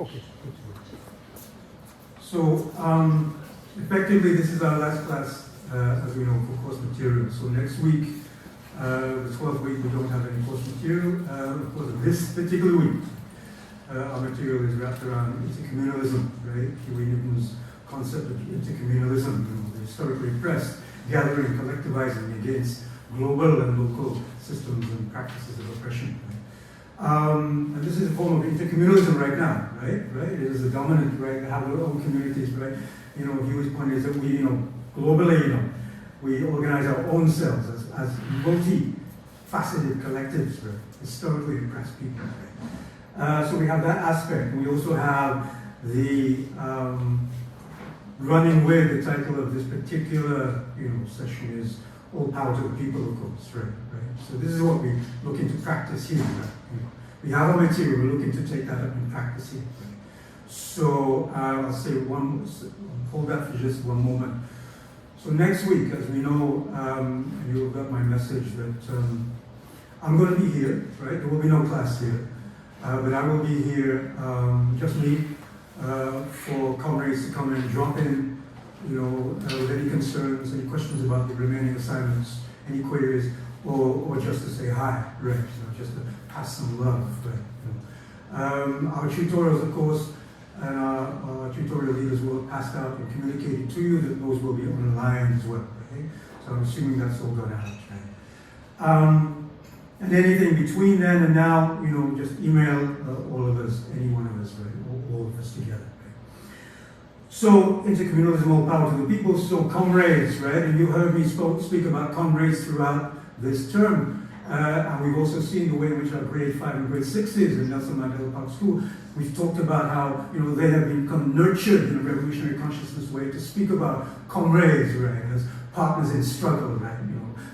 Okay. So, effectively, this is our last class, as we know, for course material. So next week, the 12th week, we don't have any course material. Of course, this particular week, our material is wrapped around intercommunalism, right? Edmonds' concept of intercommunalism, the historically pressed, gathering, collectivizing against global and local systems and practices of oppression. Right? And this is a form of intercommunalism right now, right? It is the dominant, right? Have our own communities, right? Hugh's point is that we, globally, we organize our own selves as multi-faceted collectives, right? Historically oppressed people, right? So we have that aspect. We also have the running with the title of this particular, session is All Power to the People, of course, right? So this is what we're looking to practice here, right? We have a material, we're looking to take that up and practice here. Right? So I'll say hold that for just one moment. So next week, as we know, and you've got my message that I'm going to be here, right? There will be no class here, but I will be here, just me, for comrades to come and drop in, with any concerns, any questions about the remaining assignments, any queries, or just to say hi, right? Just to pass some love, right? Our tutorials, of course, and our tutorial leaders will have passed out and communicated to you that those will be online as well, right? So I'm assuming that's all gone out, right? And anything between then and now, just email all of us, any one of us, right? All of us together. So, intercommunalism, all power to the people, so comrades, right? And you heard me speak about comrades throughout this term. And we've also seen the way in which our grade 5 and grade 6s in Nelson Mandela Park School, we've talked about how, they have become nurtured in a revolutionary consciousness way to speak about comrades, right? As partners in struggle, right?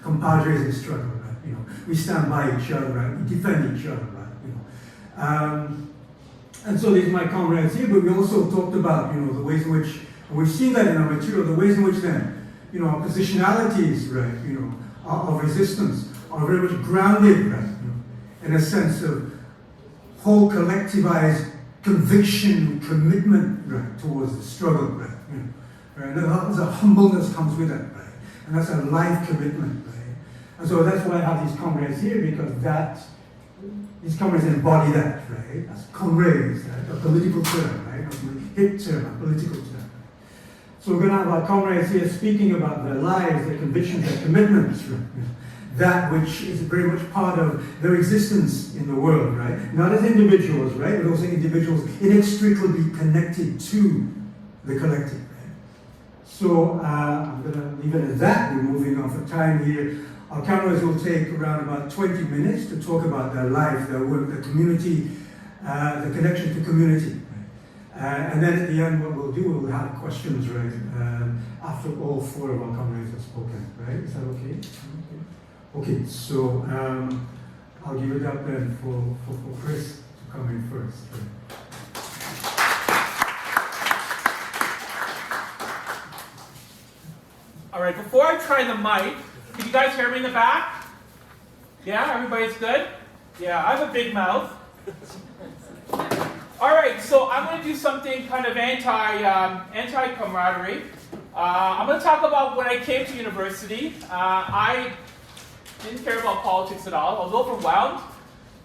Compadres in struggle, right? We stand by each other, right? We defend each other, right? And so these are my comrades here, but we also talked about, the ways in which, and we've seen that in our material, the ways in which then, our positionalities, right, of resistance are very much grounded, right, in a sense of whole collectivized conviction, commitment, right, towards the struggle, right, right? And there's a humbleness comes with it, right? And that's a life commitment, right? And so that's why I have these comrades here, because these comrades embody that, right? As comrades, right? A political term, right? A hip term, a political term. So we're going to have our comrades here speaking about their lives, their convictions, their commitments, right? That which is very much part of their existence in the world, right? Not as individuals, right? But also individuals inextricably connected to the collective, right? So I'm going to leave it at that. We're moving on for time here. Our cameras will take around about 20 minutes to talk about their life, their work, their community, the connection to community. And then at the end, what we'll do, we'll have questions, right, after all 4 of our comrades have spoken, right? Is that okay? Okay, so I'll give it up then for Chris to come in first. Right? All right, before I try the mic, can you guys hear me in the back? Yeah, everybody's good? Yeah, I have a big mouth. All right, so I'm going to do something kind of anti-camaraderie. I'm going to talk about when I came to university. I didn't care about politics at all. I was overwhelmed.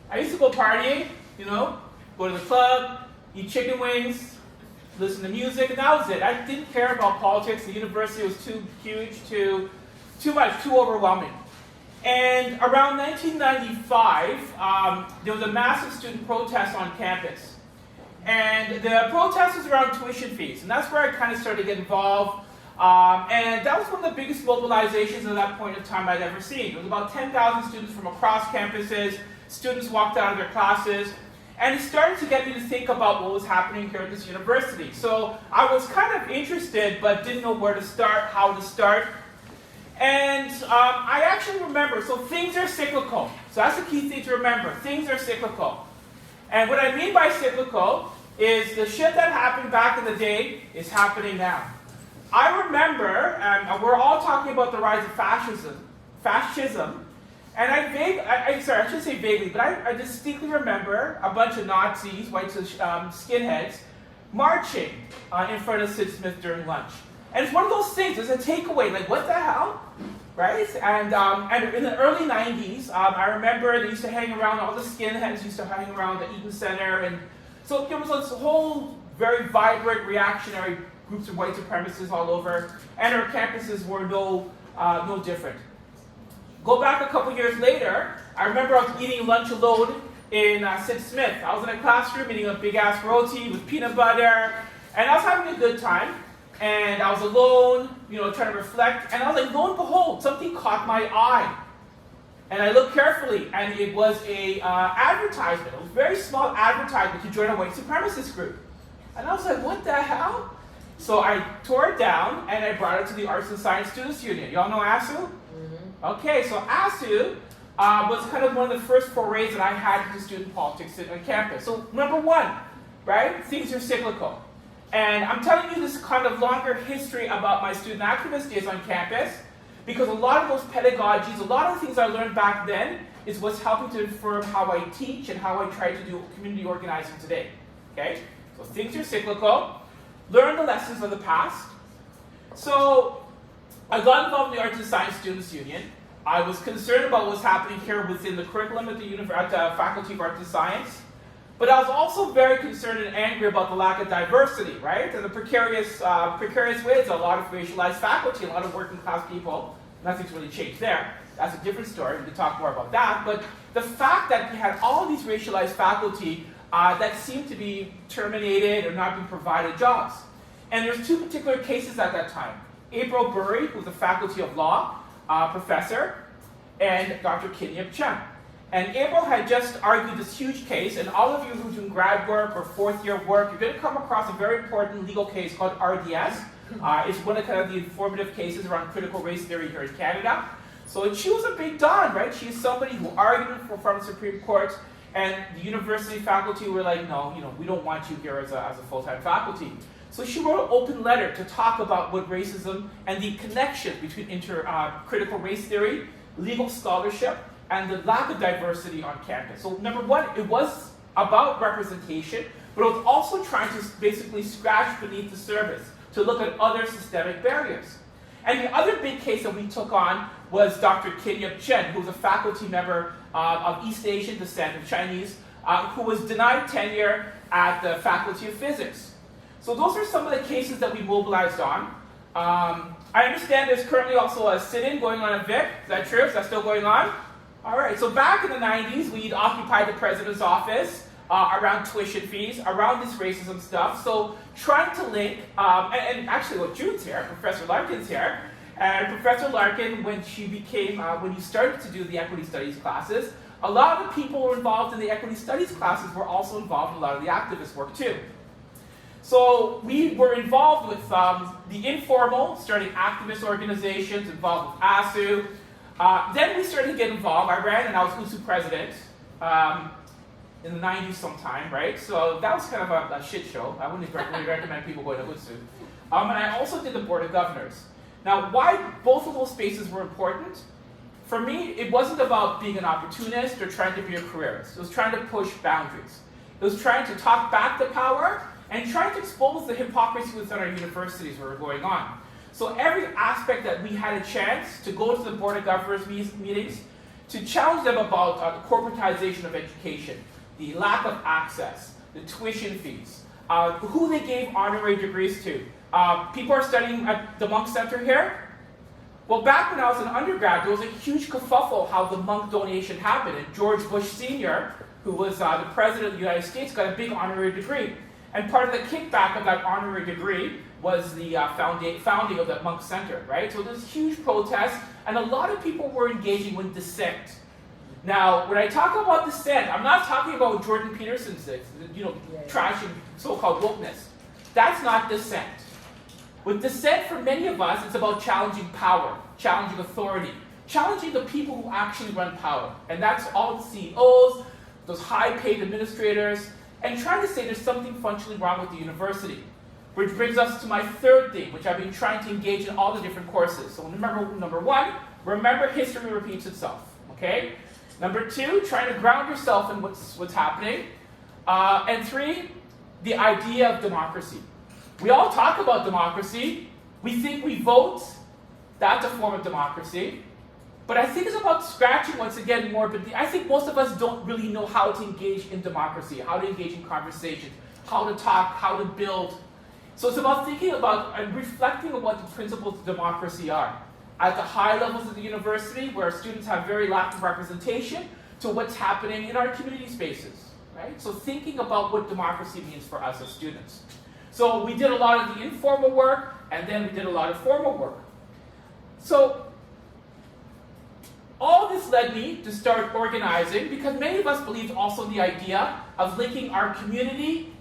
I used to go partying, go to the club, eat chicken wings, listen to music, and that was it. I didn't care about politics. The university was too huge, too much, too overwhelming. And around 1995, there was a massive student protest on campus. And the protest was around tuition fees. And that's where I kind of started to get involved. And that was one of the biggest mobilizations at that point in time I'd ever seen. It was about 10,000 students from across campuses. Students walked out of their classes. And it started to get me to think about what was happening here at this university. So I was kind of interested, but didn't know where to start, how to start. And I actually remember, so things are cyclical. So that's the key thing to remember. Things are cyclical. And what I mean by cyclical is the shit that happened back in the day is happening now. I remember, and we're all talking about the rise of fascism, And I shouldn't say vaguely, but I distinctly remember a bunch of Nazis, white skinheads, marching in front of Sid Smith during lunch. And it's one of those things, there's a takeaway, like what the hell, right? And in the early 90s, I remember they used to hang around, all the skinheads used to hang around the Eaton Center, and so there was this whole very vibrant reactionary groups of white supremacists all over, and our campuses were no different. Go back a couple years later, I remember I was eating lunch alone in Sid Smith. I was in a classroom eating a big ass roti with peanut butter, and I was having a good time. And I was alone, trying to reflect, and I was like, lo and behold, something caught my eye. And I looked carefully, and it was a advertisement. It was a very small advertisement to join a white supremacist group. And I was like, what the hell? So I tore it down, and I brought it to the Arts and Science Students Union. Y'all know ASU? Mm-hmm. Okay, so ASU was kind of one of the first forays that I had into student politics on campus. So number one, right, things are cyclical. And I'm telling you this kind of longer history about my student activist days on campus, because a lot of those pedagogies, a lot of the things I learned back then is what's helping to inform how I teach and how I try to do community organizing today. Okay? So things are cyclical. Learn the lessons of the past. So I got involved in the Arts and Science Students Union. I was concerned about what's happening here within the curriculum at the Faculty of Arts and Science. But I was also very concerned and angry about the lack of diversity, right? And the precarious ways, a lot of racialized faculty, a lot of working class people. Nothing's really changed there. That's a different story. We can talk more about that. But the fact that we had all these racialized faculty that seemed to be terminated or not being provided jobs. And there's two particular cases at that time. April Burry, who's a faculty of law professor, and Dr. Kinyup Chen. And April had just argued this huge case, and all of you who are doing grad work or fourth year work, you're going to come across a very important legal case called RDS. It's one of kind of the informative cases around critical race theory here in Canada. So she was a big don, right? She's somebody who argued from the Supreme Court, and the university faculty were like, no, we don't want you here as a full-time faculty. So she wrote an open letter to talk about what racism and the connection between critical race theory, legal scholarship, and the lack of diversity on campus. So number one, it was about representation, but it was also trying to basically scratch beneath the surface to look at other systemic barriers. And the other big case that we took on was Dr. Kinyup Chen, who was a faculty member of East Asian descent, of Chinese, who was denied tenure at the Faculty of Physics. So those are some of the cases that we mobilized on. I understand there's currently also a sit-in going on at Vic. Is that true? Is that still going on? All right, so back in the 90s, we'd occupied the president's office around tuition fees, around this racism stuff. So trying to link, and actually, well, June's here, Professor Larkin's here, and Professor Larkin, when you started to do the equity studies classes, a lot of the people who were involved in the equity studies classes were also involved in a lot of the activist work too. So we were involved with the informal, starting activist organizations, involved with ASU. Then we started to get involved. I ran and I was USU president in the 90s sometime, right? So that was kind of a shit show. I wouldn't really recommend people going to USU. And I also did the Board of Governors. Now, why both of those spaces were important? For me, it wasn't about being an opportunist or trying to be a careerist. It was trying to push boundaries. It was trying to talk back to power and trying to expose the hypocrisy within our universities where we're going on. So every aspect that we had a chance to go to the Board of Governors meetings to challenge them about the corporatization of education, the lack of access, the tuition fees, who they gave honorary degrees to. People are studying at the Munk Center here. Well, back when I was an undergrad, there was a huge kerfuffle how the Munk donation happened. And George Bush Sr., who was the President of the United States, got a big honorary degree. And part of the kickback of that honorary degree was the founding of that Munk Center, right? So there's huge protests, and a lot of people were engaging with dissent. Now, when I talk about dissent, I'm not talking about what Jordan Peterson says, trashing so-called wokeness. That's not dissent. With dissent, for many of us, it's about challenging power, challenging authority, challenging the people who actually run power. And that's all the CEOs, those high-paid administrators, and trying to say there's something functionally wrong with the university. Which brings us to my third thing, which I've been trying to engage in all the different courses. So remember, number one, remember history repeats itself. okay? Number 2, trying to ground yourself in what's happening. And 3, the idea of democracy. We all talk about democracy. We think we vote. That's a form of democracy. But I think it's about scratching once again more, but I think most of us don't really know how to engage in democracy, how to engage in conversations, how to talk, how to build. So it's about thinking about and reflecting on what the principles of democracy are. At the high levels of the university, where students have very lack of representation, to what's happening in our community spaces, right? So thinking about what democracy means for us as students. So we did a lot of the informal work, and then we did a lot of formal work. So all this led me to start organizing, because many of us believed also in the idea of linking our community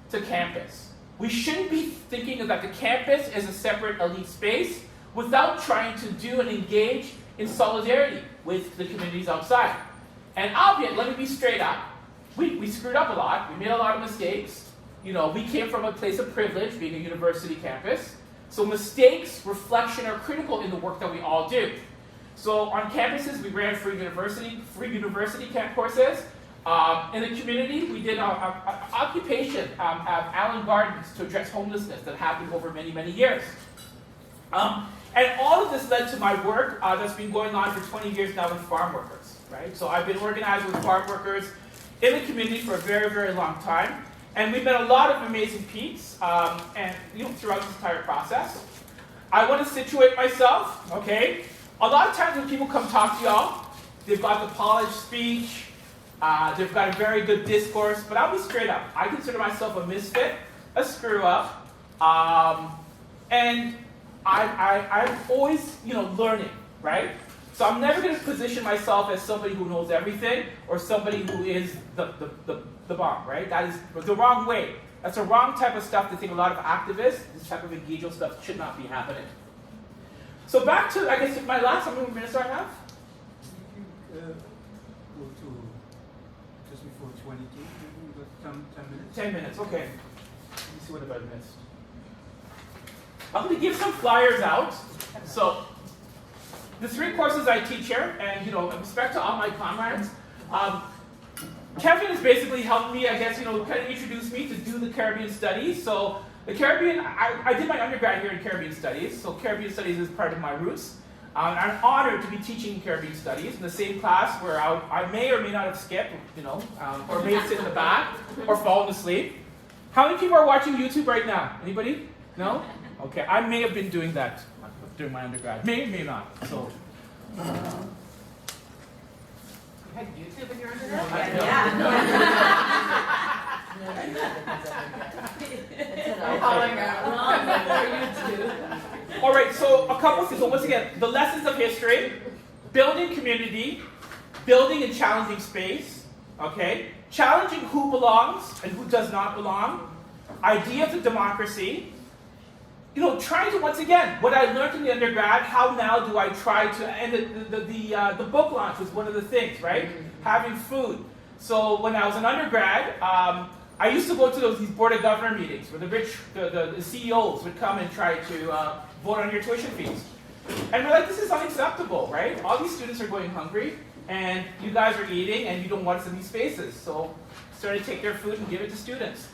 to campus. We shouldn't be thinking that the campus is a separate elite space without trying to do and engage in solidarity with the communities outside. And albeit, let me be straight up, we screwed up a lot, we made a lot of mistakes. You know, we came from a place of privilege, being a university campus. So mistakes, reflection are critical in the work that we all do. So on campuses, we ran free university camp courses. In the community, we did occupation at Allen Gardens to address homelessness that happened over many, many years. And all of this led to my work that's been going on for 20 years now with farm workers, right? So I've been organized with farm workers in the community for a very, very long time. And we've met a lot of amazing peaks throughout this entire process. I want to situate myself, okay? A lot of times when people come talk to y'all, they've got the polished speech, they've got a very good discourse, but I'll be straight up. I consider myself a misfit, a screw up, and I'm always, learning, right? So I'm never going to position myself as somebody who knows everything or somebody who is the bomb, right? That is the wrong way. That's the wrong type of stuff to think a lot of activists, this type of engagement stuff should not be happening. So back to, I guess, my last, how many minutes I have? Go to just before 22, maybe we got 10 minutes. 10 minutes, okay. Let me see what have I missed. I'm going to give some flyers out. So, the 3 courses I teach here, and in respect to all my comrades, Kevin has basically helped me, I guess, kind of introduce me to do the Caribbean studies. So the Caribbean, I did my undergrad here in Caribbean studies, so Caribbean studies is part of my roots. I'm honored to be teaching Caribbean studies in the same class where I may or may not have skipped, or may have sit in the back, or fallen asleep. How many people are watching YouTube right now? Anybody? No? Okay, I may have been doing that during my undergrad. May not. So. You had YouTube in your undergrad? All right, so a couple things. So once again, the lessons of history, building community, building and challenging space, okay? Challenging who belongs and who does not belong, ideas of democracy, trying to, once again, what I learned in the undergrad, how now do I try to, and the book launch was one of the things, right? Having food. So when I was an undergrad, I used to go to these board of governor meetings where the CEOs would come and try to vote on your tuition fees. And we're like, this is unacceptable, right? All these students are going hungry, and you guys are eating, and you don't want us in these spaces. So started to take their food and give it to students.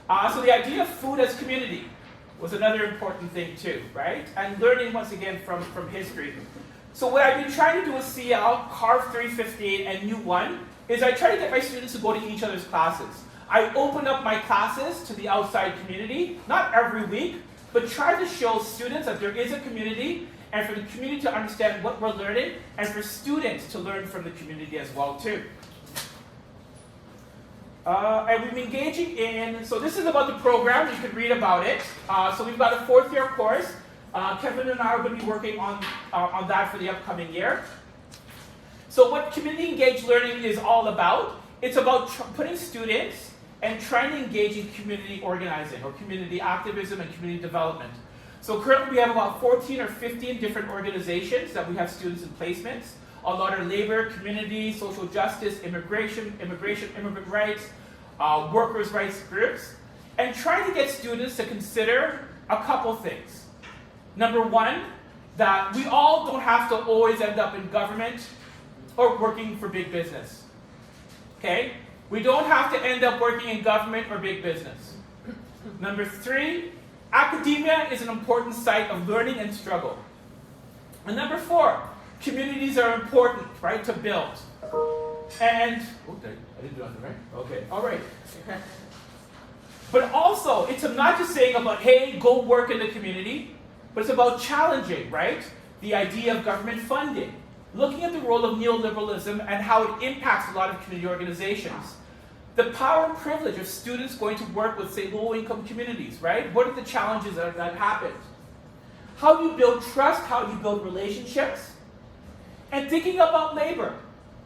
So the idea of food as community was another important thing too, right? And learning, once again, from history. So what I've been trying to do with CL, CARV 358, and U1, is I try to get my students to go to each other's classes. I open up my classes to the outside community, not every week, but try to show students that there is a community, and for the community to understand what we're learning, and for students to learn from the community as well too. And we've been engaging in, so this is about the program, you can read about it. So we've got a 4th year course. Kevin and I are going to be working on that for the upcoming year. So what community engaged learning is all about, it's about putting students and trying to engage in community organizing or community activism and community development. So currently we have about 14 or 15 different organizations that we have students in placements. A lot are labor, community, social justice, immigrant rights, workers' rights groups, and trying to get students to consider a couple things. Number one, that we all don't have to always end up in government or working for big business. Okay? We don't have to end up working in government or big business. Number 3, academia is an important site of learning and struggle. And number 4, communities are important, right, to build. And, okay, I didn't do nothing, right? Okay, all right. But also, it's not just saying about, hey, go work in the community, but it's about challenging, right, the idea of government funding, looking at the role of neoliberalism and how it impacts a lot of community organizations. The power and privilege of students going to work with, say, low-income communities, right? What are the challenges that happen? How do you build trust? How do you build relationships? And thinking about labor.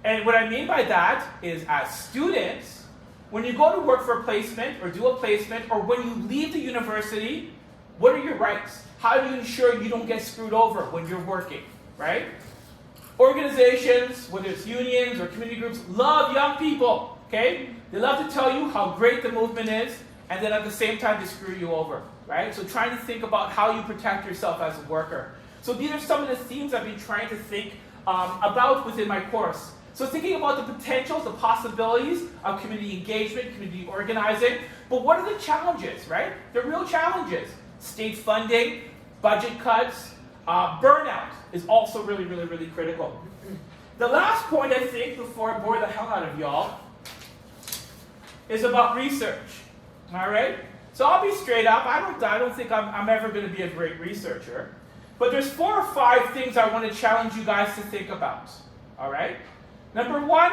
And what I mean by that is, as students, when you go to work for a placement or do a placement, or when you leave the university, what are your rights? How do you ensure you don't get screwed over when you're working, right? Organizations, whether it's unions or community groups, love young people, okay? They love to tell you how great the movement is, and then at the same time they screw you over, right? So trying to think about how you protect yourself as a worker. So these are some of the themes I've been trying to think about within my course. So thinking about the potentials, the possibilities of community engagement, community organizing, but what are the challenges, right? The real challenges. State funding, budget cuts, burnout is also really, really, really critical. The last point, I think, before I bore the hell out of y'all, is about research, all right? So I'll be straight up, I don't think I'm ever going to be a great researcher, but there's 4 or 5 things I want to challenge you guys to think about, all right? Number 1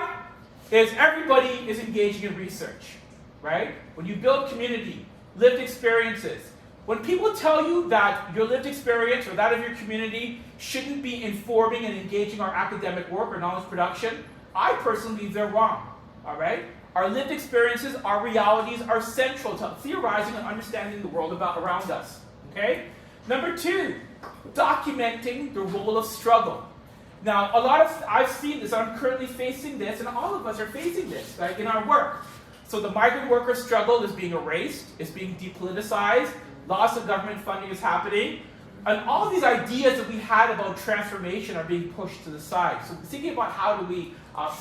is everybody is engaging in research, right? When you build community, lived experiences, when people tell you that your lived experience or that of your community shouldn't be informing and engaging our academic work or knowledge production, I personally believe they're wrong, all right? Our lived experiences, our realities are central to theorizing and understanding the world around us, okay? Number 2, documenting the role of struggle. Now, I've seen this, I'm currently facing this, and all of us are facing this, right, in our work. So the migrant worker struggle is being erased, it's being depoliticized, loss of government funding is happening, and all these ideas that we had about transformation are being pushed to the side. So thinking about how do we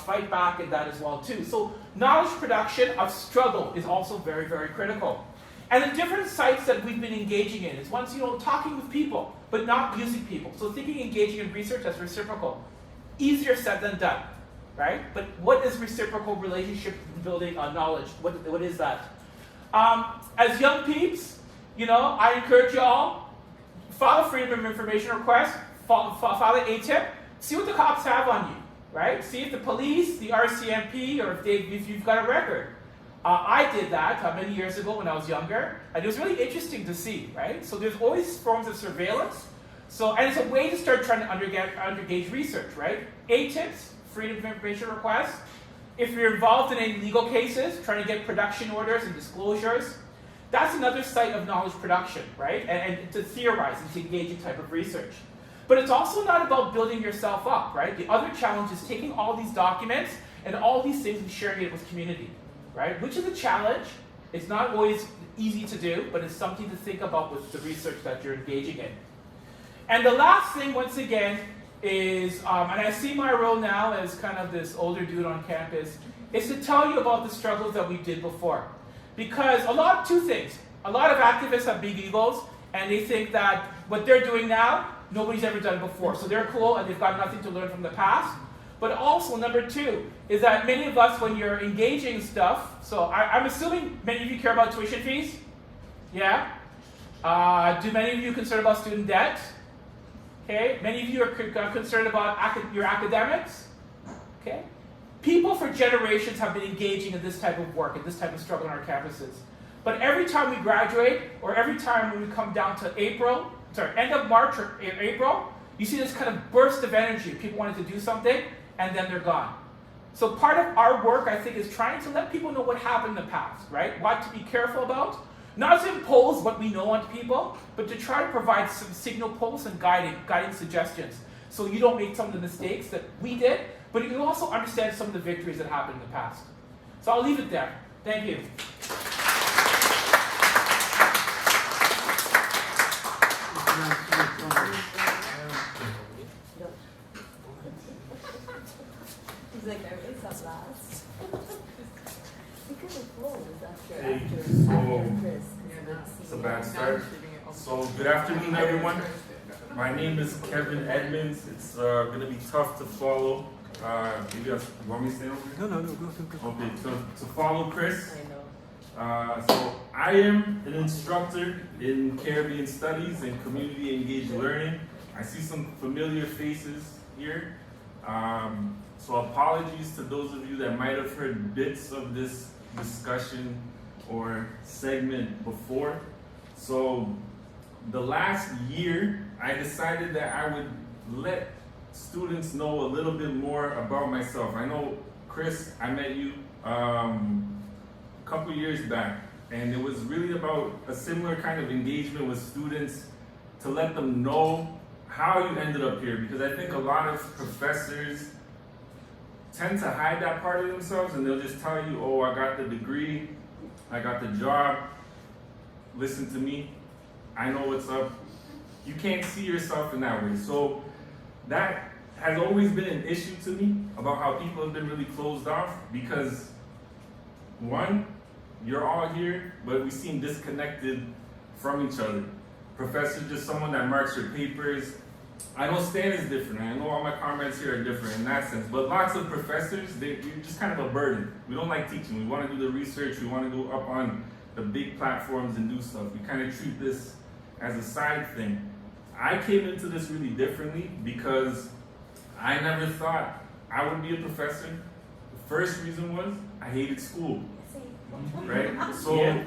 fight back in that as well too. So knowledge production of struggle is also very, very critical. And the different sites that we've been engaging in is once, talking with people, but not using people. So thinking engaging in research as reciprocal. Easier said than done, right? But what is reciprocal relationship building on knowledge? What is that? As young peeps, I encourage you all, file a Freedom of Information request, file an ATIP, see what the cops have on you, right? See if the police, the RCMP, or if you've got a record. I did that many years ago when I was younger, and it was really interesting to see, right? So there's always forms of surveillance, and it's a way to start trying to undergauge research, right? ATIPs, Freedom of Information requests. If you're involved in any legal cases, trying to get production orders and disclosures, that's another site of knowledge production, right? And to theorize and to engage in type of research. But it's also not about building yourself up, right? The other challenge is taking all these documents and all these things and sharing it with community, right? Which is a challenge. It's not always easy to do, but it's something to think about with the research that you're engaging in. And the last thing, once again, is, and I see my role now as kind of this older dude on campus, is to tell you about the struggles that we did before. Because two things. A lot of activists have big egos, and they think that what they're doing now, nobody's ever done before. So they're cool, and they've got nothing to learn from the past. But also, number 2, is that many of us, when you're engaging in stuff, so I'm assuming many of you care about tuition fees? Yeah? Do many of you concerned about student debt? Okay? Many of you are concerned about your academics? Okay? People for generations have been engaging in this type of work, and this type of struggle on our campuses. But every time we graduate, or every time when we come down to end of March or April, you see this kind of burst of energy. People wanting to do something, and then they're gone. So part of our work, I think, is trying to let people know what happened in the past, right? What to be careful about. Not to impose what we know on people, but to try to provide some signal posts and guiding suggestions. So you don't make some of the mistakes that we did, but you also understand some of the victories that happened in the past. So I'll leave it there. Thank you. Hey, so it's a bad start. So good afternoon, everyone. My name is Kevin Edmonds. It's gonna be tough to follow. Maybe you want me to stay over here? No, go. Okay, so to follow Chris. So I am an instructor in Caribbean Studies and Community Engaged Learning. I see some familiar faces here. So apologies to those of you that might have heard bits of this discussion or segment before. So the last year, I decided that I would let students know a little bit more about myself. I know, Chris, I met you a couple years back, and it was really about a similar kind of engagement with students to let them know how you ended up here, because I think a lot of professors tend to hide that part of themselves, and they'll just tell you, oh, I got the degree, I got the job, listen to me, I know what's up. You can't see yourself in that way. So that has always been an issue to me about how people have been really closed off, because one, you're all here, but we seem disconnected from each other. Professor's just someone that marks your papers. I know Stan is different. I know all my comrades here are different in that sense, but lots of professors, you're just kind of a burden. We don't like teaching. We want to do the research. We want to go up on the big platforms and do stuff. We kind of treat this as a side thing. I came into this really differently because I never thought I would be a professor. The first reason was I hated school, right? So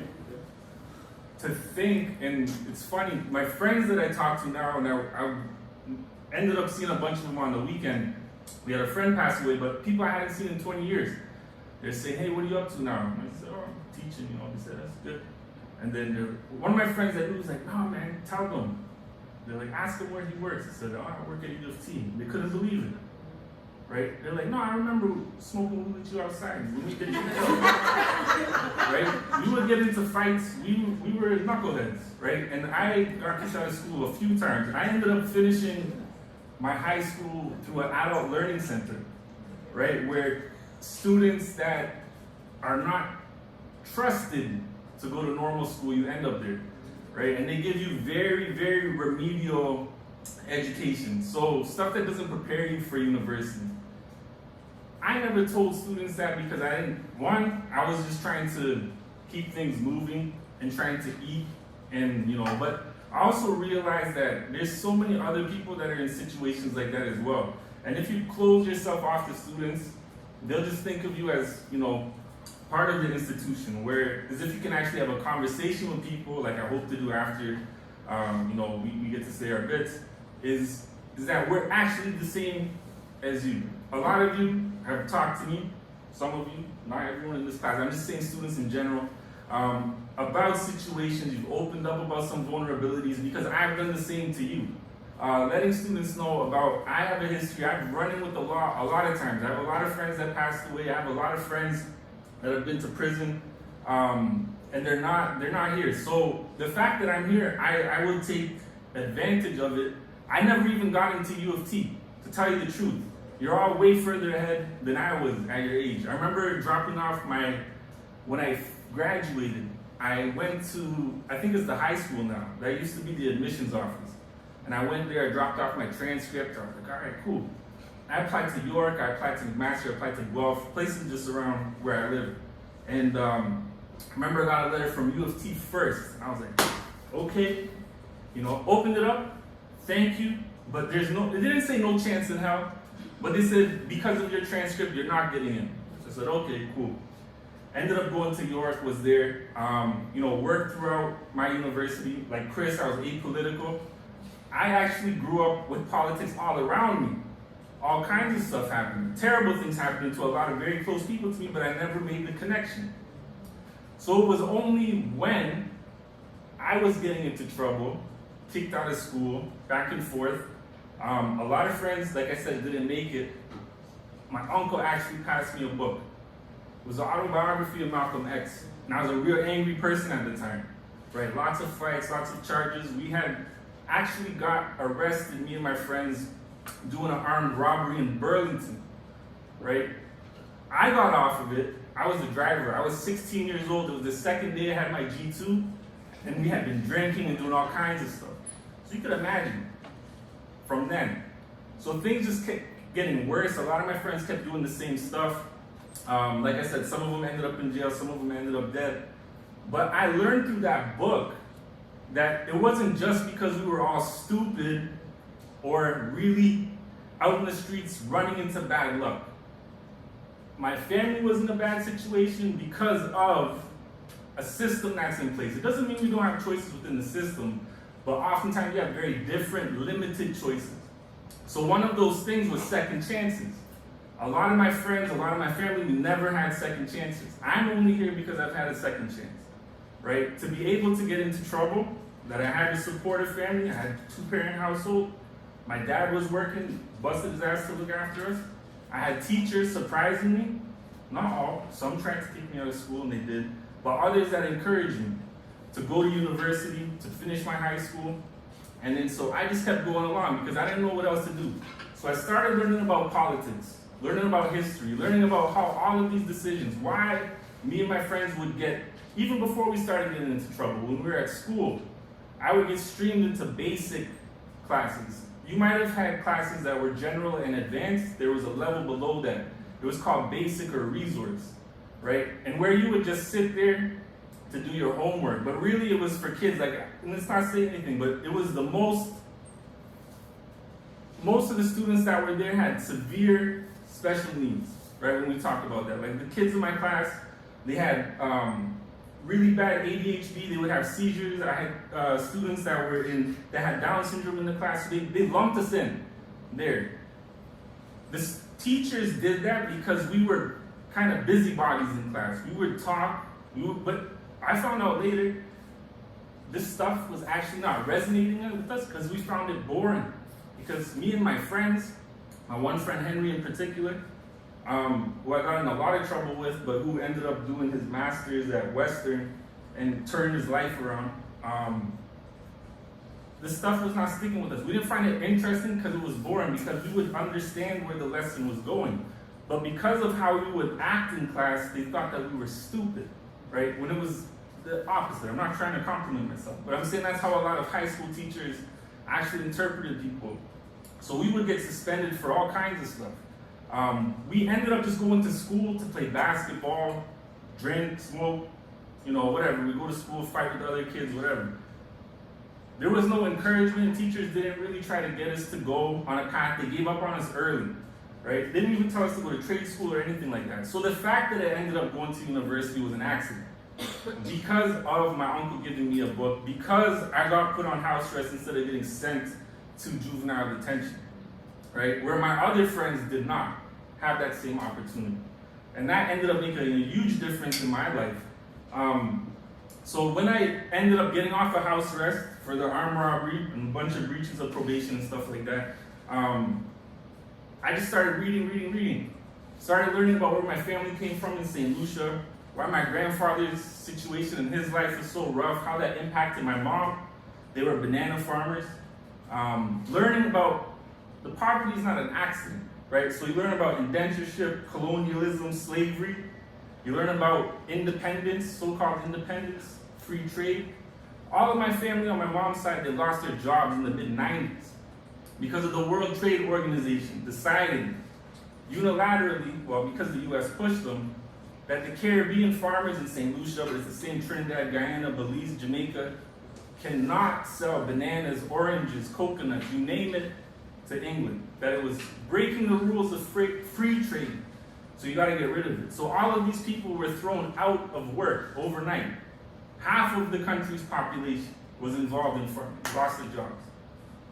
to think, and it's funny, my friends that I talk to now, I ended up seeing a bunch of them on the weekend. We had a friend pass away, but people I hadn't seen in 20 years. They're saying, hey, what are you up to now? And I said, oh, I'm teaching, They said, that's good. And then one of my friends that knew was like, no, man, tell them. They're like, ask him where he works. I said, oh, I work at U of T. They couldn't believe it, right? They're like, no, I remember smoking weed with you outside. When we did right? We would get into fights. We were knuckleheads, right? And I got kicked out of school a few times. I ended up finishing my high school through an adult learning center, right? Where students that are not trusted to go to normal school, you end up there, right? And they give you very, very remedial education. So stuff that doesn't prepare you for university. I never told students that because I was just trying to keep things moving and trying to eat and, but I also realized that there's so many other people that are in situations like that as well. And if you close yourself off to students, they'll just think of you as, part of the institution, where as if you can actually have a conversation with people, like I hope to do after, we get to say our bits, is that we're actually the same as you. A lot of you have talked to me, some of you, not everyone in this class, I'm just saying students in general, about situations, you've opened up about some vulnerabilities, because I've done the same to you. Letting students know about, I have a history, I've run in with the law a lot of times. I have a lot of friends that passed away, I have a lot of friends that have been to prison, and they're not here. So the fact that I'm here, I will take advantage of it. I never even got into U of T, to tell you the truth. You're all way further ahead than I was at your age. I remember dropping off when I graduated, I went to, I think it's the high school now, that used to be the admissions office. And I went there, I dropped off my transcript, I was like, all right, cool. I applied to York, I applied to McMaster, I applied to Guelph, places just around where I live. And I remember I got a letter from U of T first. I was like, okay, opened it up, thank you, but it didn't say no chance in hell, but they said, because of your transcript, you're not getting in. So I said, okay, cool. Ended up going to York, was there, worked throughout my university. Like Chris, I was apolitical. I actually grew up with politics all around me. All kinds of stuff happened. Terrible things happened to a lot of very close people to me, but I never made the connection. So it was only when I was getting into trouble, kicked out of school, back and forth. A lot of friends, like I said, didn't make it. My uncle actually passed me a book. It was an autobiography of Malcolm X. And I was a real angry person at the time, right? Lots of fights, lots of charges. We had actually got arrested, me and my friends, doing an armed robbery in Burlington, right? I got off of it, I was the driver. I was 16 years old. It was the second day I had my G2, and we had been drinking and doing all kinds of stuff. So you could imagine from then. So things just kept getting worse. A lot of my friends kept doing the same stuff. Like I said, some of them ended up in jail, some of them ended up dead. But I learned through that book that it wasn't just because we were all stupid or really out in the streets running into bad luck. My family was in a bad situation because of a system that's in place. It doesn't mean we don't have choices within the system, but oftentimes we have very different, limited choices. So one of those things was second chances. A lot of my friends, a lot of my family, we never had second chances. I'm only here because I've had a second chance, right? To be able to get into trouble, that I had a supportive family, I had a two-parent household. My dad was working, busted his ass to look after us. I had teachers, surprisingly, not all, some tried to take me out of school and they did, but others that encouraged me to go to university, to finish my high school. And then so I just kept going along because I didn't know what else to do. So I started learning about politics, learning about history, learning about how all of these decisions, why me and my friends would get, even before we started getting into trouble, when we were at school, I would get streamed into basic classes. You might have had classes that were general and advanced. There was a level below that. It was called basic or resource, right? And where you would just sit there to do your homework. But really it was for kids, like, and let's not say anything, but it was the most of the students that were there had severe special needs, right? When we talk about that. Like the kids in my class, they had really bad ADHD, they would have seizures. I had students that had Down syndrome in the class, so they lumped us in there. The teachers did that because we were kind of busybodies in class. We would talk, but I found out later, this stuff was actually not resonating with us because we found it boring. Because me and my friends, my one friend Henry in particular, who I got in a lot of trouble with, but who ended up doing his master's at Western and turned his life around, this stuff was not sticking with us. We didn't find it interesting because it was boring, because we would understand where the lesson was going. But because of how we would act in class, they thought that we were stupid, right? When it was the opposite. I'm not trying to compliment myself, but I'm saying that's how a lot of high school teachers actually interpreted people. So we would get suspended for all kinds of stuff. We ended up just going to school to play basketball, drink, smoke, whatever. We go to school, fight with other kids, whatever. There was no encouragement. Teachers didn't really try to get us to go on a path. They gave up on us early, right? They didn't even tell us to go to trade school or anything like that. So the fact that I ended up going to university was an accident. Because of my uncle giving me a book, because I got put on house arrest instead of getting sent to juvenile detention, right? Where my other friends did not have that same opportunity. And that ended up making a huge difference in my life. So when I ended up getting off of house arrest for the armed robbery and a bunch of breaches of probation and stuff like that, I just started reading. Started learning about where my family came from in St. Lucia, why my grandfather's situation in his life was so rough, how that impacted my mom. They were banana farmers. Learning about the poverty is not an accident, right? So you learn about indentureship, colonialism, slavery. You learn about independence, so-called independence, free trade. All of my family on my mom's side, they lost their jobs in the mid-90s because of the World Trade Organization deciding unilaterally, well, because the US pushed them, that the Caribbean farmers in St. Lucia, but it's the same Trinidad, Guyana, Belize, Jamaica, cannot sell bananas, oranges, coconuts, you name it, to England. That it was breaking the rules of free trade. So you got to get rid of it. So all of these people were thrown out of work overnight. Half of the country's population was involved in farming, lost their jobs,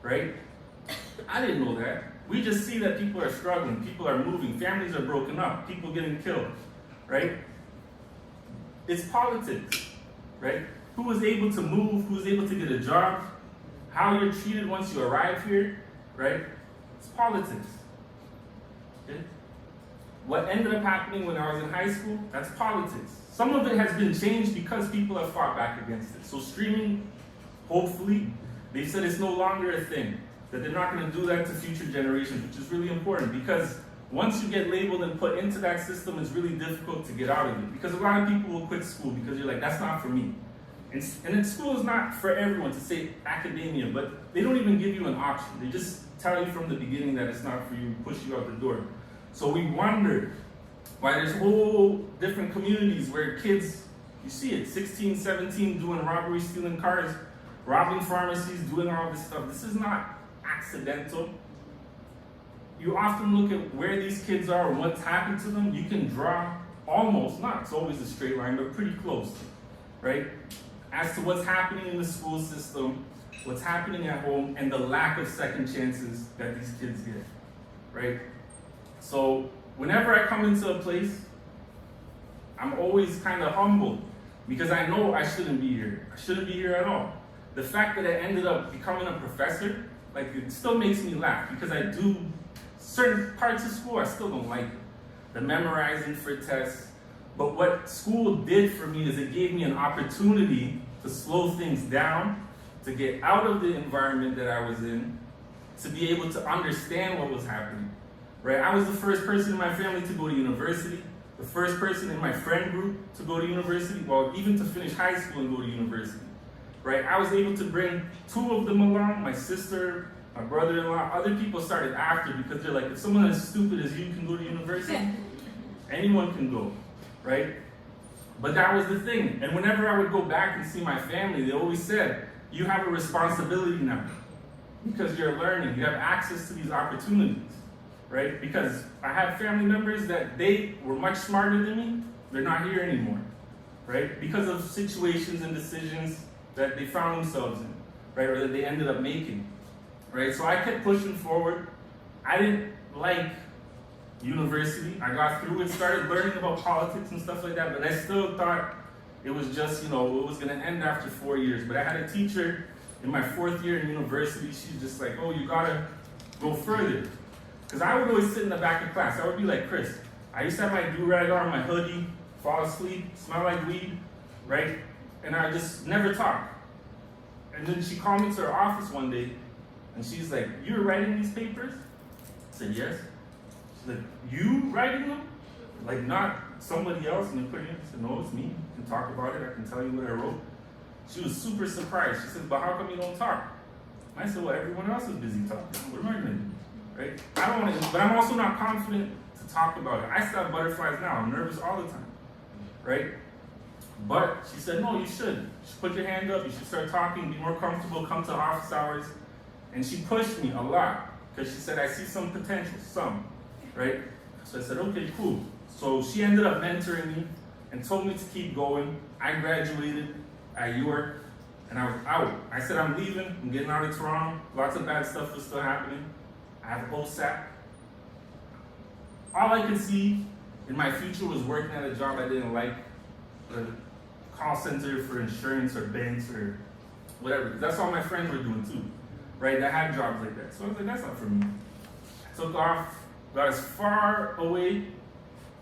right? I didn't know that. We just see that people are struggling, people are moving, families are broken up, people getting killed, right? It's politics, right? Who was able to move, who was able to get a job, how you're treated once you arrive here, right? It's politics. Okay? What ended up happening when I was in high school, that's politics. Some of it has been changed because people have fought back against it. So streaming, hopefully, they said it's no longer a thing, that they're not going to do that to future generations, which is really important, because once you get labeled and put into that system, it's really difficult to get out of it. Because a lot of people will quit school because you're like, that's not for me. And then school is not for everyone, to say academia, but they don't even give you an option. They just tell you from the beginning that it's not for you, push you out the door. So we wondered why there's whole different communities where kids, you see it, 16, 17, doing robberies, stealing cars, robbing pharmacies, doing all this stuff. This is not accidental. You often look at where these kids are and what's happened to them. You can draw almost, not it's always a straight line, but pretty close, right? As to what's happening in the school system, what's happening at home, and the lack of second chances that these kids get, right? So whenever I come into a place, I'm always kind of humbled because I know I shouldn't be here. I shouldn't be here at all. The fact that I ended up becoming a professor, like, it still makes me laugh because I do certain parts of school I still don't like it. The memorizing for tests. But what school did for me is it gave me an opportunity to slow things down, to get out of the environment that I was in, to be able to understand what was happening, right? I was the first person in my family to go to university, the first person in my friend group to go to university, well, even to finish high school and go to university, right? I was able to bring 2 of them along, my sister, my brother-in-law. Other people started after because they're like, if someone as stupid as you can go to university, anyone can go, right? But that was the thing. And whenever I would go back and see my family, they always said, you have a responsibility now because you're learning. You have access to these opportunities, right? Because I have family members that they were much smarter than me. They're not here anymore, right? Because of situations and decisions that they found themselves in, right? Or that they ended up making, right? So I kept pushing forward. I didn't like university. I got through it, started learning about politics and stuff like that, but I still thought it was just, it was gonna end after 4 years. But I had a teacher in my 4th year in university. She's just like, oh, you gotta go further. Because I would always sit in the back of class. I would be like, Chris, I used to have my do-rag on, my hoodie, fall asleep, smell like weed, right? And I just never talk. And then she called me to her office one day, and she's like, you're writing these papers? I said, yes. She's like, you writing them? Like, not somebody else? And they put it in. I said, no, it's me. You can talk about it. I can tell you what I wrote. She was super surprised. She said, but how come you don't talk? And I said, well, everyone else is busy talking. What am I going to do? Right? I don't want to, but I'm also not confident to talk about it. I still have butterflies now. I'm nervous all the time. Right? But she said, no, you should. You should put your hand up. You should start talking, be more comfortable, come to office hours. And she pushed me a lot because she said, I see some potential, some. Right? So I said, okay, cool. So she ended up mentoring me and told me to keep going. I graduated at York and I was out. I said, I'm leaving. I'm getting out of Toronto. Lots of bad stuff was still happening. I have OSAP. All I could see in my future was working at a job I didn't like, a call center for insurance or banks or whatever. That's all my friends were doing too, right? That had jobs like that. So I was like, that's not for me. I took off, got as far away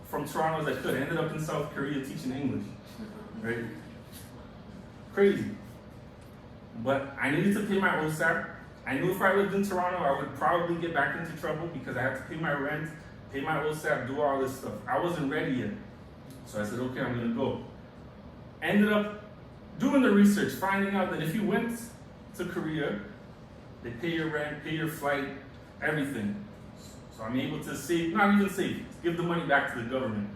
from Toronto as I could. I ended up in South Korea teaching English, right? Crazy. But I needed to pay my OSAP. I knew if I lived in Toronto, I would probably get back into trouble because I had to pay my rent, pay my OSAP, do all this stuff. I wasn't ready yet. So I said, okay, I'm gonna go. Ended up doing the research, finding out that if you went to Korea, they pay your rent, pay your flight, everything. So I'm able to save, not even save, give the money back to the government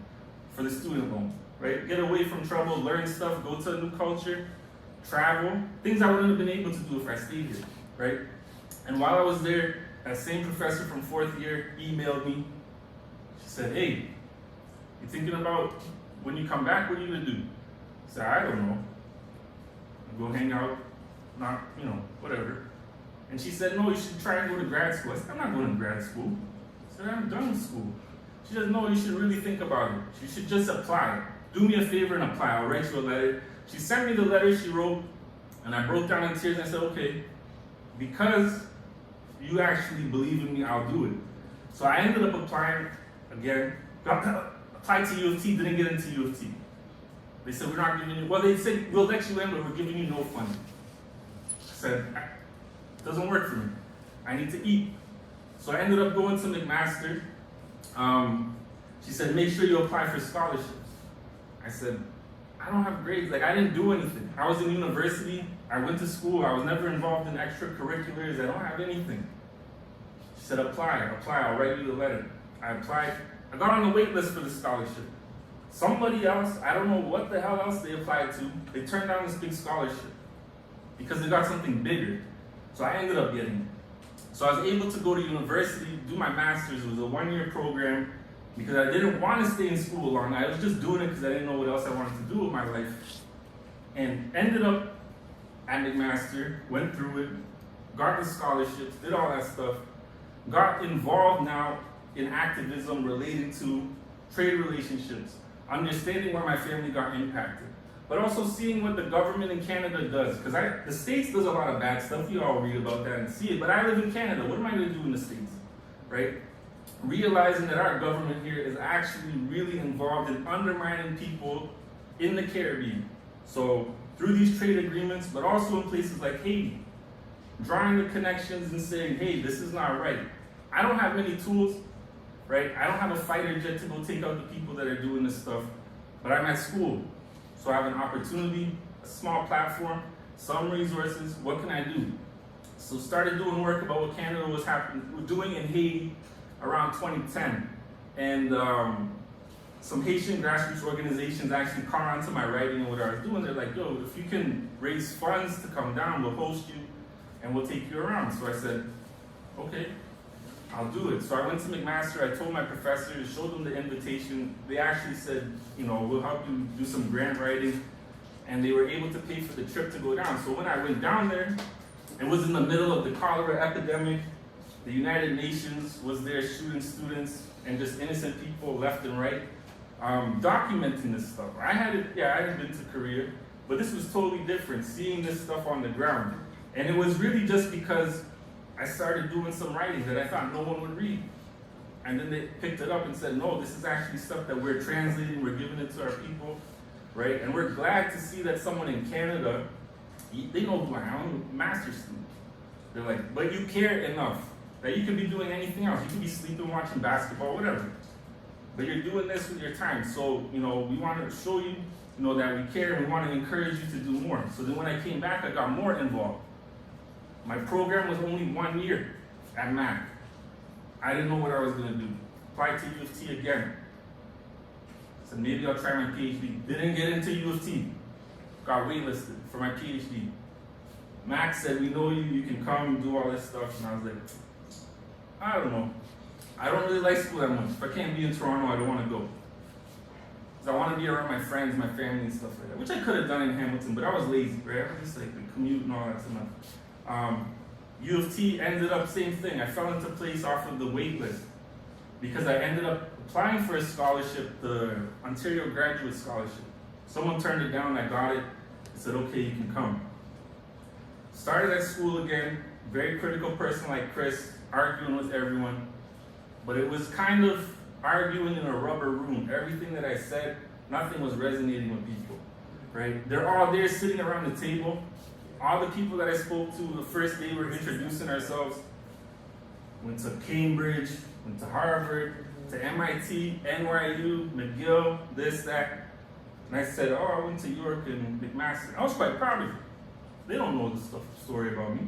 for the student loan, right? Get away from trouble, learn stuff, go to a new culture, travel, things I wouldn't have been able to do if I stayed here, right? And while I was there, that same professor from 4th year emailed me. She said, hey, you thinking about when you come back, what are you gonna do? I said, I don't know. Go hang out, not, whatever. And she said, no, you should try and go to grad school. I said, I'm not going to grad school. I said, I'm done with school. She said, no, you should really think about it. You should just apply. Do me a favor and apply. I'll write you a letter. She sent me the letter she wrote, and I broke down in tears and I said, okay, because you actually believe in me, I'll do it. So I ended up applying again, applied to U of T, didn't get into U of T. They said, we're not giving you, well, they said, we'll let you in, but we're giving you no funding. I said, it doesn't work for me. I need to eat. So I ended up going to McMaster. She said, make sure you apply for scholarships. I said, I don't have grades. Like, I didn't do anything. I was in university. I went to school. I was never involved in extracurriculars. I don't have anything. She said, apply. I'll write you the letter. I applied. I got on the wait list for the scholarship. Somebody else, I don't know what the hell else they applied to, they turned down this big scholarship because they got something bigger. So I ended up getting it. So I was able to go to university, do my master's. It was a 1-year program because I didn't want to stay in school long. I was just doing it because I didn't know what else I wanted to do with my life. And ended up at McMaster, went through it, got the scholarships, did all that stuff, got involved now in activism related to trade relationships, understanding why my family got impacted, but also seeing what the government in Canada does. Because the States does a lot of bad stuff, you all read about that and see it, but I live in Canada, what am I going to do in the States, right? Realizing that our government here is actually really involved in undermining people in the Caribbean. So through these trade agreements, but also in places like Haiti, drawing the connections and saying, hey, this is not right. I don't have many tools, right? I don't have a fighter jet to go take out the people that are doing this stuff, but I'm at school. So I have an opportunity, a small platform, some resources, what can I do? So started doing work about what Canada was doing in Haiti around 2010. And some Haitian grassroots organizations actually caught on to my writing and what I was doing. They're like, yo, if you can raise funds to come down, we'll host you and we'll take you around. So I said, okay, I'll do it. So I went to McMaster, I told my professors, showed them the invitation. They actually said, you know, we'll help you do some grant writing. And they were able to pay for the trip to go down. So when I went down there, it was in the middle of the cholera epidemic. The United Nations was there shooting students and just innocent people left and right, documenting this stuff. I had been to Korea, but this was totally different, seeing this stuff on the ground. And it was really just because I started doing some writing that I thought no one would read. And then they picked it up and said, no, this is actually stuff that we're translating, we're giving it to our people, right? And we're glad to see that someone in Canada, they know who I am, I'm a master's student. They're like, but you care enough that you can be doing anything else. You can be sleeping, watching basketball, whatever. But you're doing this with your time. So, you know, we want to show you, you know, that we care and we want to encourage you to do more. So then when I came back, I got more involved. My program was only 1 year at Mac. I didn't know what I was going to do. Applied to U of T again. Said maybe I'll try my PhD. Didn't get into U of T. Got waitlisted for my PhD. Mac said, we know you, you can come and do all this stuff. And I was like, I don't know. I don't really like school that much. If I can't be in Toronto, I don't want to go. Because I want to be around my friends, my family, and stuff like that. Which I could have done in Hamilton, but I was lazy, right? I was just like, the commute and all that's enough. U of T ended up same thing. I fell into place off of the wait list because I ended up applying for a scholarship, the Ontario Graduate Scholarship. Someone turned it down, I got it. I said, okay, you can come. Started at school again, very critical person like Chris, arguing with everyone. But it was kind of arguing in a rubber room. Everything that I said, nothing was resonating with people, right? They're all there sitting around the table. All the people that I spoke to the first day were introducing ourselves. Went to Cambridge, went to Harvard, to MIT, NYU, McGill, this, that. And I said, oh, I went to York and McMaster. I was quite proud of it. They don't know the story about me.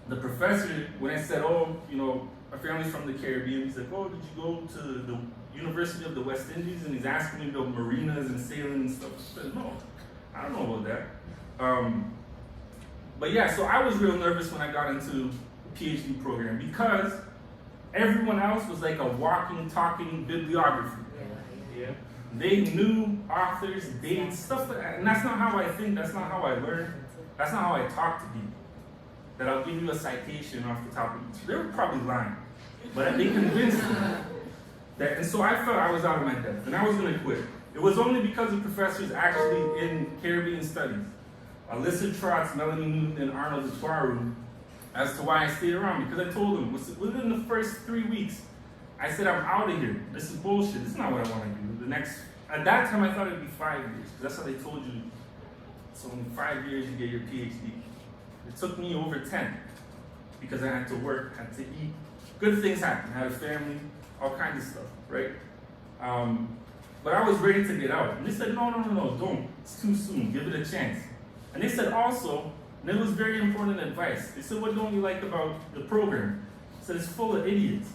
The professor, when I said, oh, you know, my family's from the Caribbean, he's like, oh, did you go to the University of the West Indies? And he's asking me about marinas and sailing and stuff. I said, no, I don't know about that. But yeah, so I was real nervous when I got into the PhD program because everyone else was like a walking, talking bibliography. Yeah. They knew authors, dates, stuff like that. And that's not how I think, that's not how I learn, that's not how I talk to people. That I'll give you a citation off the top of it. They were probably lying, but they convinced me. And so I felt I was out of my depth, and I was gonna quit. It was only because the professors actually in Caribbean Studies, Alyssa Trotz, Melanie Newton, and Arnold Itwaru, as to why I stayed around, because I told them, within the first 3 weeks, I said, I'm out of here. This is bullshit. This is not what I want to do. At that time, I thought it'd be 5 years, because that's how they told you. So in 5 years, you get your PhD. It took me over 10, because I had to work, had to eat. Good things happened. I had a family, all kinds of stuff, right? But I was ready to get out. And they said, no, don't. It's too soon. Give it a chance. And they said also, and it was very important advice. They said, what don't you like about the program? I said, it's full of idiots.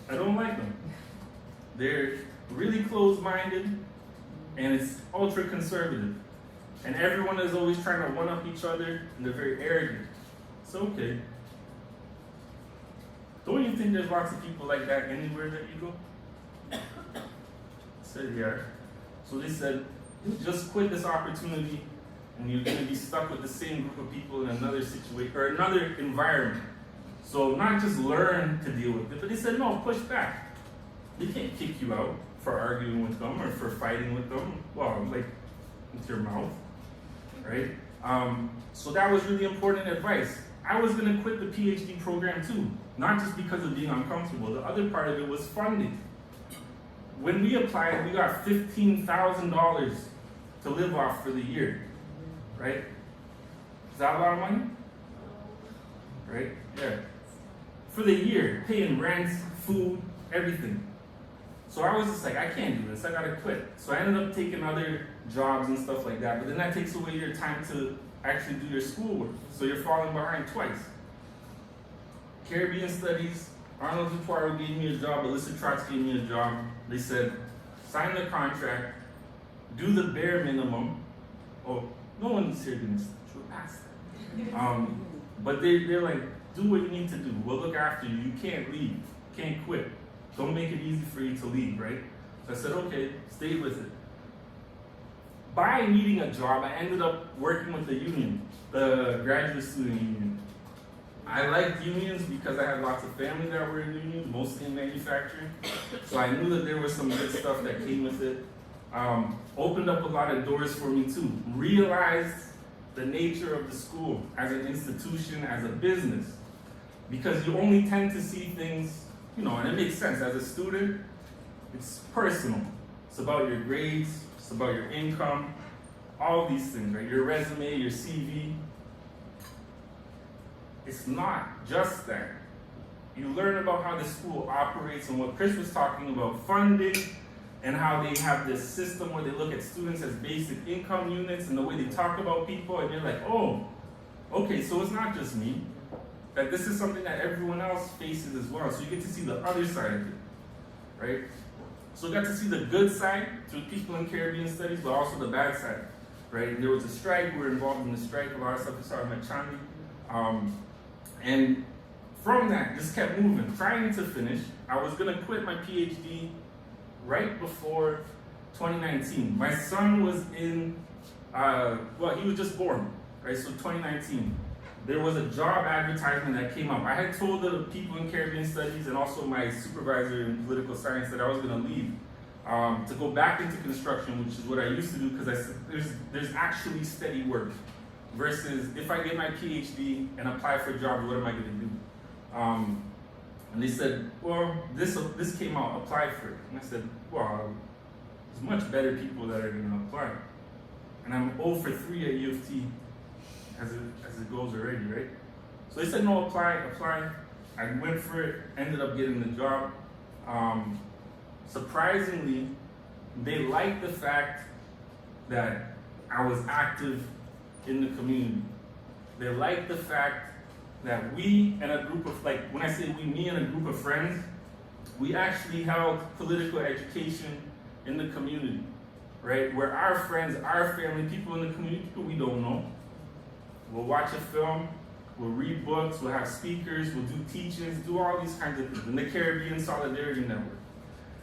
I don't like them. They're really closed-minded, and it's ultra-conservative. And everyone is always trying to one-up each other, and they're very arrogant. It's okay. Don't you think there's lots of people like that anywhere that you go? I said, yeah. So they said, just quit this opportunity, and you're going to be stuck with the same group of people in another situation, or another environment. So not just learn to deal with it, but they said, no, push back. They can't kick you out for arguing with them or for fighting with them. Well, like, with your mouth, right? So that was really important advice. I was going to quit the PhD program too, not just because of being uncomfortable. The other part of it was funding. When we applied, we got $15,000 to live off for the year, right? Is that a lot of money? Right? Yeah. For the year, paying rent, food, everything. So I was just like, I can't do this, I gotta quit. So I ended up taking other jobs and stuff like that, but then that takes away your time to actually do your schoolwork. So you're falling behind twice. Caribbean Studies, Arnold Dupoirot gave me a job, Alyssa Trotz gave me a job. They said, sign the contract, do the bare minimum. Oh, no one's here doing this, we're past that. But they're like, do what you need to do, we'll look after you, you can't leave, can't quit. Don't make it easy for you to leave, right? So I said, okay, stay with it. By needing a job, I ended up working with the union, the graduate student union. I liked unions because I had lots of family that were in unions, mostly in manufacturing. So I knew that there was some good stuff that came with it. Opened up a lot of doors for me too. Realized the nature of the school as an institution, as a business. Because you only tend to see things, you know, and it makes sense. As a student, it's personal. It's about your grades, it's about your income, all these things, right? Your resume, your CV. It's not just that. You learn about how the school operates and what Chris was talking about, funding, and how they have this system where they look at students as basic income units and the way they talk about people, and you're like, oh, okay, so it's not just me. That this is something that everyone else faces as well. So you get to see the other side of it, right? So I got to see the good side through people in Caribbean Studies, but also the bad side, right? And there was a strike, we were involved in the strike, a lot of stuff we saw at Chandni. And from that, just kept moving, trying to finish. I was gonna quit my PhD right before 2019. My son was in, he was just born, right? So 2019. There was a job advertisement that came up. I had told the people in Caribbean Studies and also my supervisor in political science that I was going to leave to go back into construction, which is what I used to do because I said there's actually steady work versus if I get my PhD and apply for jobs, what am I going to do? And they said, well, this came out, apply for it. And I said, well, there's much better people that are going to apply. And I'm 0 for 3 at U of T. As it goes already, right? So they said, no, apply. I went for it, ended up getting the job. Surprisingly, they liked the fact that I was active in the community. They liked the fact that we and a group of, like, when I say we, me and a group of friends, we actually held political education in the community, right? Where our friends, our family, people in the community, people we don't know, we'll watch a film, we'll read books, we'll have speakers, we'll do teachings, do all these kinds of things. In the Caribbean Solidarity Network,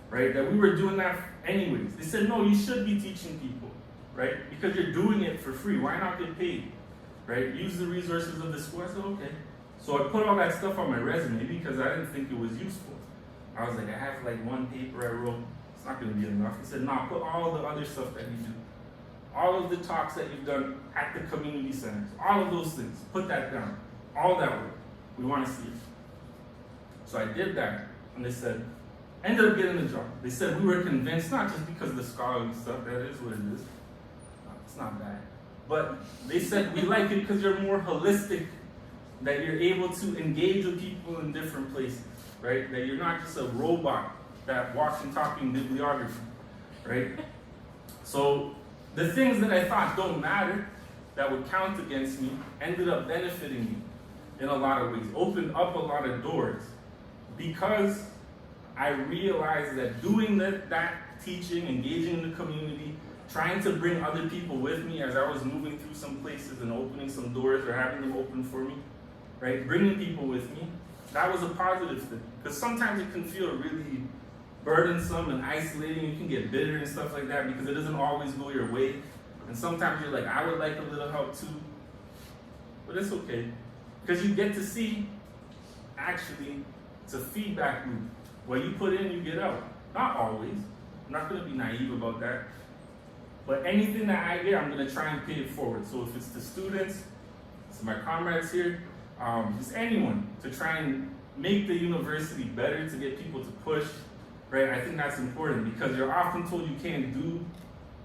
right? That we were doing that anyways. They said, no, you should be teaching people, right? Because you're doing it for free. Why not get paid, right? Use the resources of the school. I said, okay. So I put all that stuff on my resume because I didn't think it was useful. I was like, I have like one paper I wrote. It's not going to be enough. He said, no, put all the other stuff that you do. All of the talks that you've done at the community centers, all of those things, put that down. All that work, we want to see it. So I did that, and they said, ended up getting the job. They said we were convinced, not just because of the scholarly stuff, that is what it is. It's not bad. But they said we like it because you're more holistic, that you're able to engage with people in different places, right? That you're not just a robot that walking, talking bibliography, right? So the things that I thought don't matter, that would count against me, ended up benefiting me in a lot of ways, opened up a lot of doors, because I realized that doing that teaching, engaging in the community, trying to bring other people with me as I was moving through some places and opening some doors or having them open for me, right? Bringing people with me, that was a positive thing. Because sometimes it can feel really burdensome and isolating. You can get bitter and stuff like that because it doesn't always go your way. And sometimes you're like, I would like a little help too. But it's okay. Because you get to see, actually, it's a feedback loop. What you put in, you get out. Not always. I'm not going to be naive about that. But anything that I get, I'm going to try and pay it forward. So if it's the students, it's my comrades here, just anyone, to try and make the university better, to get people to push, right? I think that's important because you're often told you can't do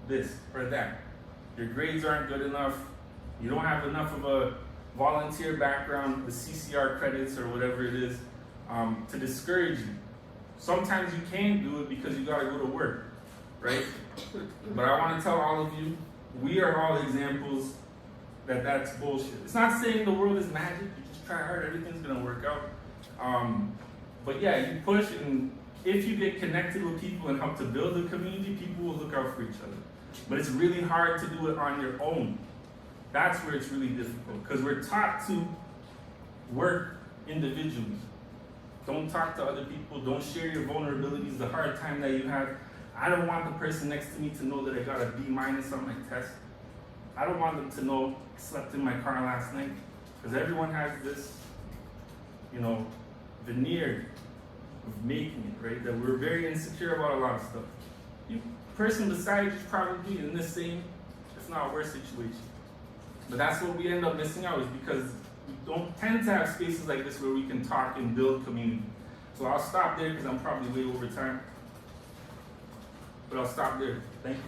this or that. Your grades aren't good enough. You don't have enough of a volunteer background, the CCR credits or whatever it is, to discourage you. Sometimes you can't do it because you gotta go to work, right? But I wanna tell all of you, we are all examples that that's bullshit. It's not saying the world is magic, you just try hard, everything's gonna work out. But yeah, you push, and if you get connected with people and help to build a community, people will look out for each other. But it's really hard to do it on your own. That's where it's really difficult, because we're taught to work individually. Don't talk to other people, don't share your vulnerabilities, the hard time that you have. I don't want the person next to me to know that I got a B- on my test. I don't want them to know I slept in my car last night, because everyone has this, veneer of making it, right? That we're very insecure about a lot of stuff. The person beside you is probably in the same, if not worse situation. But that's what we end up missing out, is because we don't tend to have spaces like this where we can talk and build community. So I'll stop there because I'm probably way over time. But I'll stop there. Thank you.